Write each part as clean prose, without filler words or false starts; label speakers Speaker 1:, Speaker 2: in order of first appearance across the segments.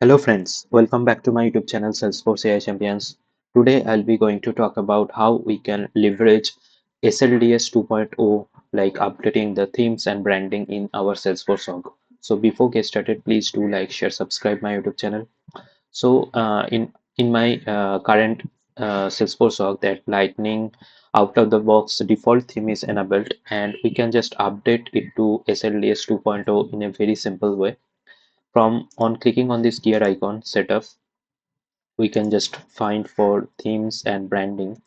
Speaker 1: Hello friends, welcome back to my YouTube channel Salesforce AI Champions. Today I'll be going to talk about how we can leverage SLDS 2.0 like updating the themes and branding in our Salesforce org. So before get started, please do like, share, subscribe my YouTube channel. So in my current Salesforce org, that Lightning out of the box default theme is enabled, and we can just update it to SLDS 2.0 in a very simple way. From on clicking on this gear icon setup, we can just find for themes and branding,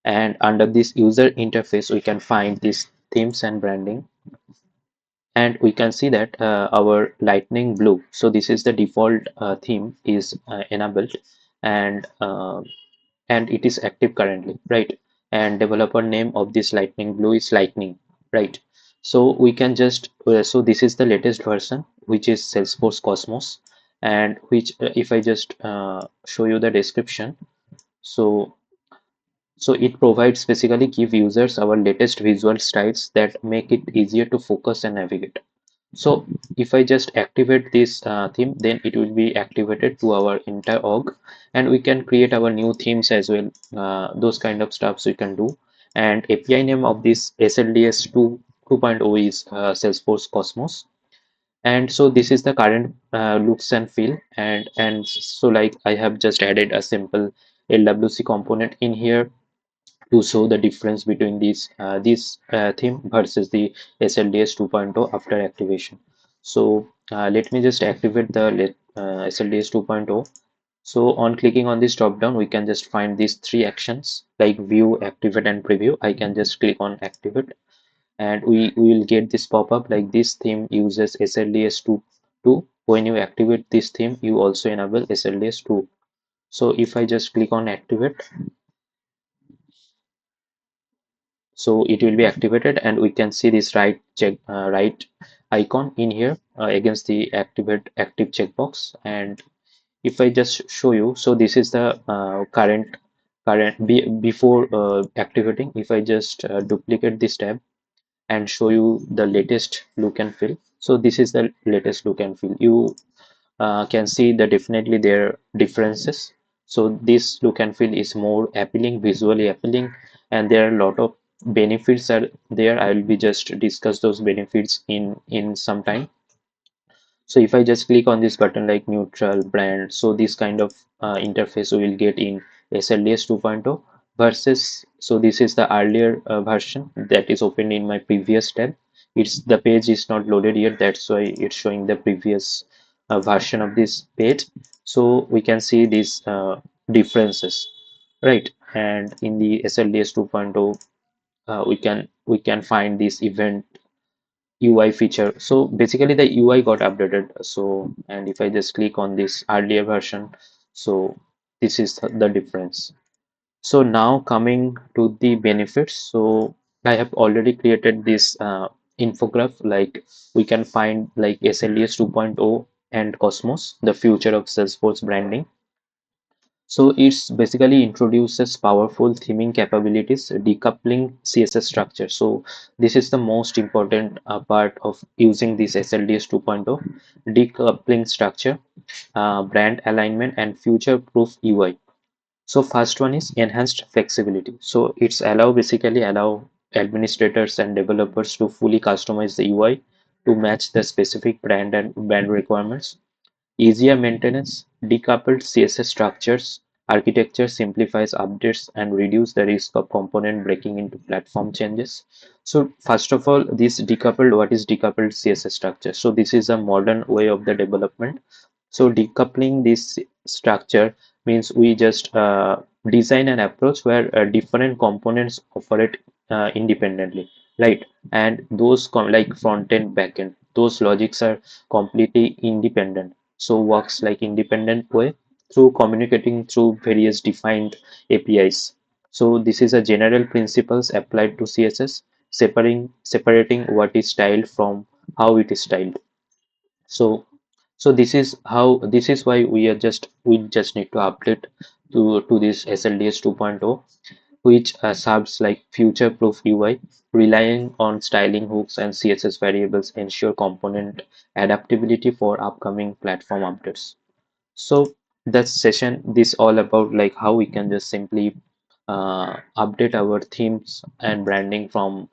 Speaker 1: and under this user interface we can find this themes and branding, and we can see that our lightning blue, so this is the default theme is enabled, and and it is active currently, right? And developer name of this lightning blue is lightning, right? So we can just so this is the latest version, which is Salesforce Cosmos, and which if I just show you the description, so it provides basically give users our latest visual styles that make it easier to focus and navigate. So if I just activate this theme, then it will be activated to our entire org, and we can create our new themes as well. Those kind of stuffs we can do. And API name of this SLDS 2.0 is Salesforce Cosmos. And so this is the current looks and feel. And so like I have just added a simple LWC component in here to show the difference between this theme versus the SLDS 2.0 after activation. So let me just activate the SLDS 2.0. So on clicking on this drop down, we can just find these three actions like view, activate, and preview. I can just click on activate, and we will get this pop-up like this theme uses SLDS 2. When you activate this theme, you also enable SLDS 2. So if I just click on activate, so it will be activated, and we can see this right icon in here against the active checkbox. And if I just show you, so this is the before activating. If I just duplicate this tab and show you the latest look and feel, so this is the latest look and feel. You can see the definitely their differences. So this look and feel is more appealing, visually appealing, and there are a lot of benefits are there. I will be just discuss those benefits in some time. So if I just click on this button like neutral brand, so this kind of interface we will get in SLDS 2.0 versus, so this is the earlier version that is open in my previous tab. It's the page is not loaded yet, that's why it's showing the previous version of this page. So we can see these differences, right? And in the SLDS 2.0, we can find this event UI feature. So basically the UI got updated. So, and if I just click on this earlier version, so this is the difference. So now coming to the benefits. So I have already created this infograph, like we can find like SLDS 2.0 and Cosmos, the future of Salesforce branding. So it's basically introduces powerful theming capabilities, decoupling CSS structure. So this is the most important part of using this SLDS 2.0, decoupling structure, brand alignment, and future-proof UI. So first one is enhanced flexibility. So it's basically allow administrators and developers to fully customize the UI to match the specific brand and brand requirements. Easier maintenance, decoupled CSS structures, architecture simplifies updates and reduce the risk of component breaking into platform changes. So first of all, this decoupled, what is decoupled CSS structure? So this is a modern way of the development. So decoupling this structure means we just design an approach where different components operate independently, right? And those like front end, back end, those logics are completely independent, so works like independent way through communicating through various defined APIs. So this is a general principles applied to CSS, separating what is styled from how it is styled. So this is why we just need to update to this SLDS 2.0. which serves like future-proof UI, relying on styling hooks and CSS variables ensure component adaptability for upcoming platform updates. So that session, this all about like how we can just simply update our themes and branding from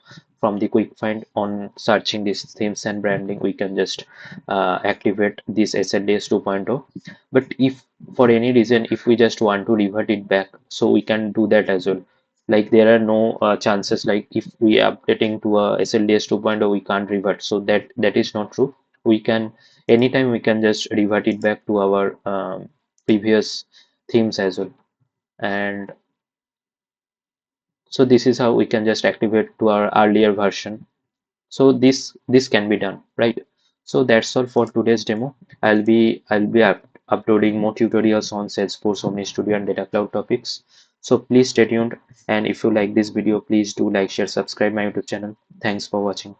Speaker 1: the quick find. On searching these themes and branding, we can just activate this SLDS 2.0. But if for any reason if we just want to revert it back, so we can do that as well. Like there are no chances like if we are updating to a SLDS 2.0 we can't revert, so that is not true. We can anytime we can just revert it back to our previous themes as well. And so this is how we can just activate to our earlier version. So this can be done, right? So that's all for today's demo. I'll be uploading more tutorials on Salesforce, Omni Studio and Data Cloud topics. So please stay tuned, and if you like this video, please do like, share, subscribe my YouTube channel. Thanks for watching.